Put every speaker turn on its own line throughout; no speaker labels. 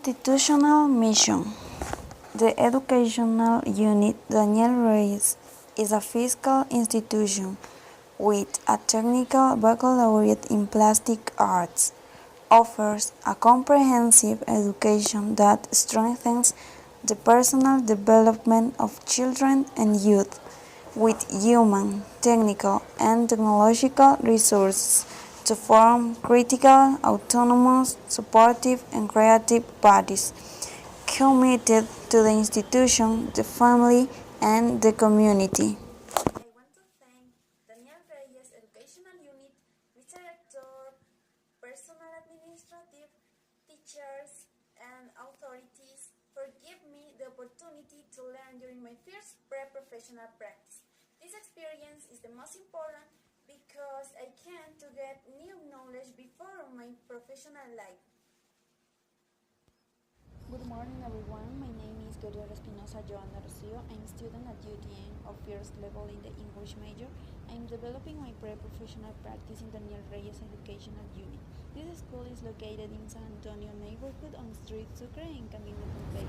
Institutional mission. The educational unit Daniel Reyes is a fiscal institution with a technical baccalaureate in plastic arts. Offers a comprehensive education that strengthens the personal development of children and youth with human, technical, and technological resources to form critical, autonomous, supportive, and creative bodies committed to the institution, the family, and the community.
I want to thank Daniel Reyes Educational Unit, Mr. Rector, personal administrative, teachers, and authorities for giving me the opportunity to learn during my first pre-professional practice. This experience is the most important because I can to get new knowledge before my professional life.
Good morning, everyone. My name is Gabriela Espinosa Joana Rocio. I'm a student at UTN of first level in the English major. I'm developing my pre-professional practice in Daniel Reyes Educational Unit. This school is located in San Antonio neighborhood on Street Sucre in Camilo Pompey.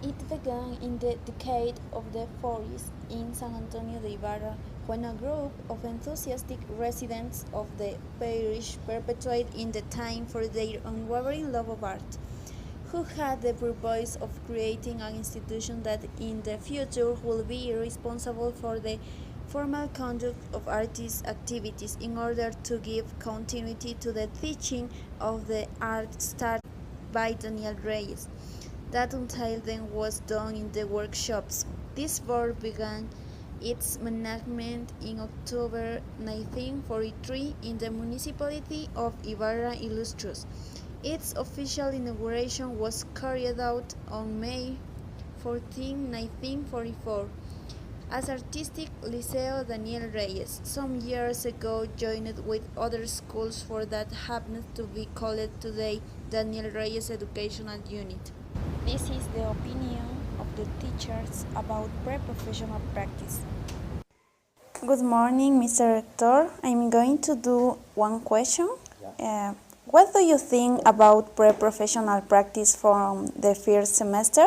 It began in the decade of the 40s in San Antonio de Ibarra when a group of enthusiastic residents of the parish perpetuated in the time for their unwavering love of art, who had the purpose of creating an institution that in the future will be responsible for the formal conduct of artists' activities in order to give continuity to the teaching of the art started by Daniel Reyes. That until then was done in the workshops. This board began its management in October 1943 in the municipality of Ibarra Illustrious. Its official inauguration was carried out on May 14, 1944, as Artistic Liceo Daniel Reyes. Some years ago joined with other schools for that happened to be called today Daniel Reyes Educational Unit. This is the opinion of the teachers about pre-professional practice.
Good morning, Mr. Rector. I'm going to do one question. What do you think about pre-professional practice from the first semester?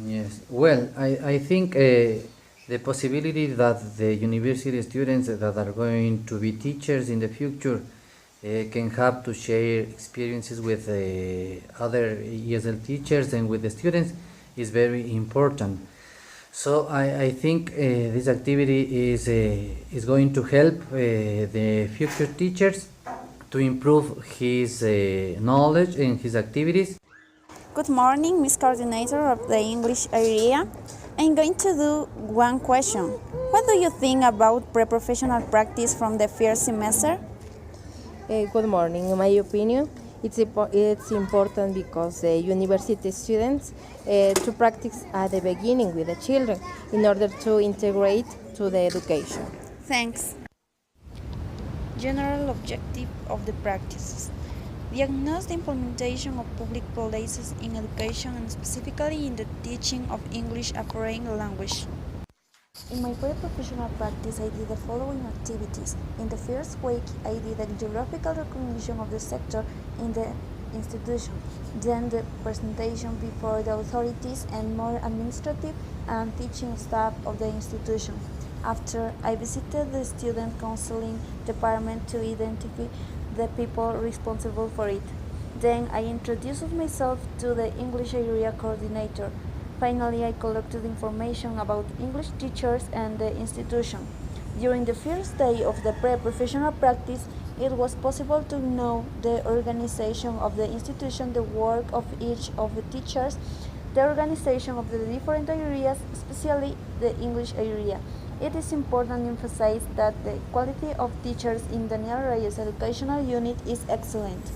Yes, well, I think the possibility that the university students that are going to be teachers in the future can have to share experiences with other ESL teachers and with the students is very important. So I think this activity is going to help the future teachers to improve his knowledge and his activities.
Good morning, Miss Coordinator of the English area. I'm going to do one question. What do you think about pre-professional practice from the first semester?
Good morning. In my opinion, it's important because the university students to practice at the beginning with the children in order to integrate to the education.
Thanks.
General objective of the practices. Diagnose the implementation of public policies in education and specifically in the teaching of English a foreign language. In my pre-professional practice, I did the following activities. In the first week, I did a geographical recognition of the sector in the institution, then the presentation before the authorities and more administrative and teaching staff of the institution. After, I visited the student counseling department to identify the people responsible for it. Then I introduced myself to the English area coordinator. Finally, I collected information about English teachers and the institution. During the first day of the pre-professional practice, it was possible to know the organization of the institution, the work of each of the teachers, the organization of the different areas, especially the English area. It is important to emphasize that the quality of teachers in Daniel Reyes Educational Unit is excellent.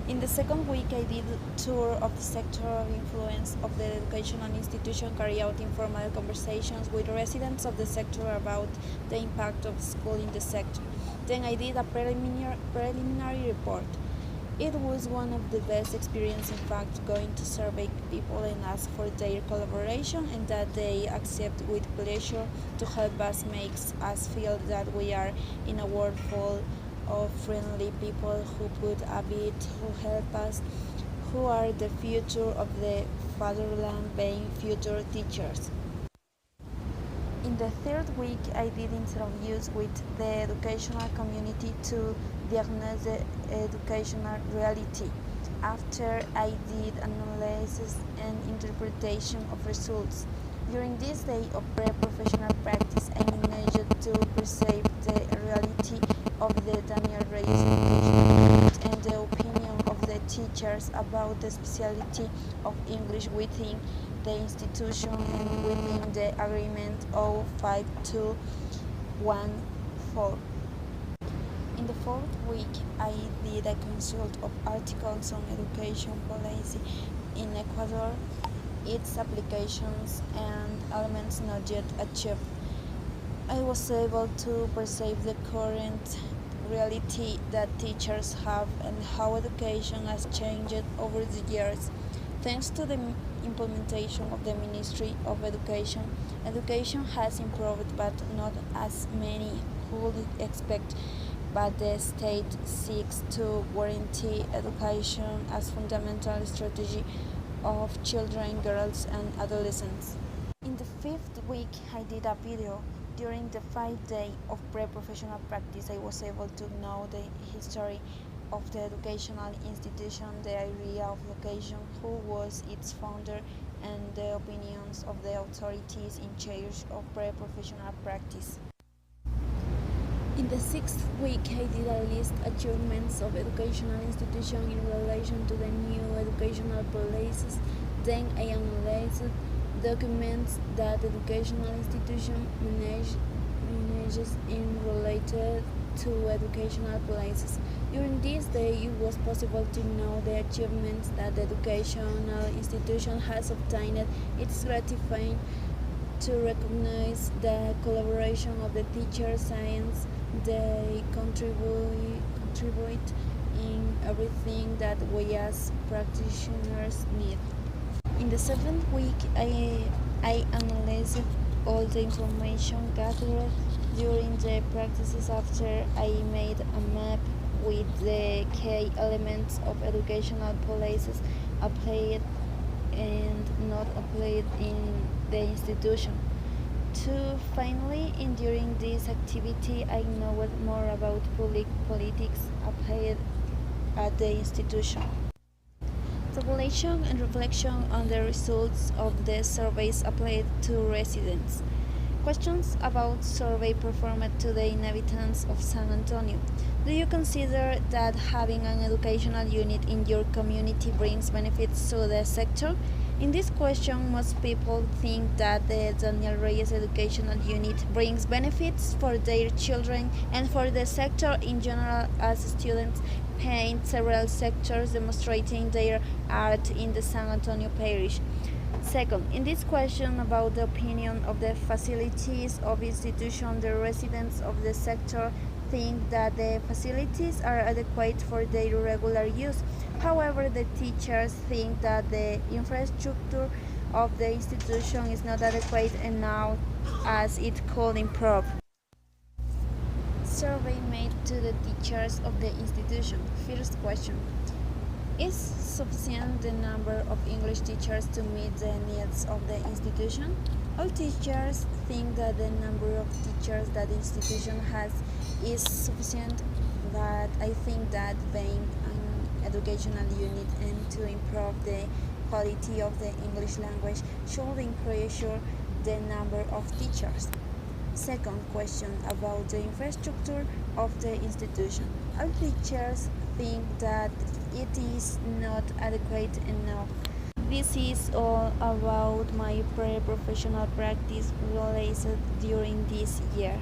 In the second week, I did a tour of the sector of influence of the educational institution, carry out informal conversations with residents of the sector about the impact of school in the sector. Then I did a preliminary report. It was one of the best experiences, in fact, going to survey people and ask for their collaboration and that they accept with pleasure to help us make us feel that we are in a world full of friendly people who put a bit, who help us, who are the future of the fatherland being future teachers. In the third week, I did interviews with the educational community to diagnose the educational reality. After, I did analysis and interpretation of results. During this day of pre-professional practice, I managed to perceive the reality of the Daniel Reyes education and the opinion of the teachers about the specialty of English within the institution and within the agreement 05214. In the fourth week, I did a consult of articles on education policy in Ecuador, its applications and elements not yet achieved. I was able to perceive the current reality that teachers have and how education has changed over the years. Thanks to the implementation of the Ministry of Education, education has improved, but not as many would expect. But the state seeks to guarantee education as fundamental strategy of children, girls, and adolescents. In the fifth week, I did a video. During the 5 day of pre-professional practice, I was able to know the history of the educational institution, the area of location, who was its founder, and the opinions of the authorities in charge of pre-professional practice. In the sixth week, I did a list achievements of educational institutions in relation to the new educational policies. Then I analyzed documents that educational institution manages in related to educational policies. During this day, it was possible to know the achievements that the educational institution has obtained. It is gratifying to recognize the collaboration of the teachers, science. They contribute in everything that we as practitioners need. In the seventh week, I analyzed all the information gathered during the practices. After, I made a map with the key elements of educational policies applied and not applied in the institution. Finally, during this activity, I know more about public politics applied at the institution. Tabulation and reflection on the results of the surveys applied to residents. Questions about survey performed to the inhabitants of San Antonio. Do you consider that having an educational unit in your community brings benefits to the sector? In this question, most people think that the Daniel Reyes Educational Unit brings benefits for their children and for the sector in general, as students paint several sectors demonstrating their art in the San Antonio parish. Second, in this question about the opinion of the facilities of institution, the residents of the sector think that the facilities are adequate for their regular use. However, the teachers think that the infrastructure of the institution is not adequate enough as it could improve. Survey made to the teachers of the institution. First question. Is sufficient the number of English teachers to meet the needs of the institution? All teachers think that the number of teachers that the institution has is sufficient, but I think that being an educational unit and to improve the quality of the English language should increase the number of teachers. Second question about the infrastructure of the institution. All teachers think that it is not adequate enough. This is all about my pre-professional practice realized during this year.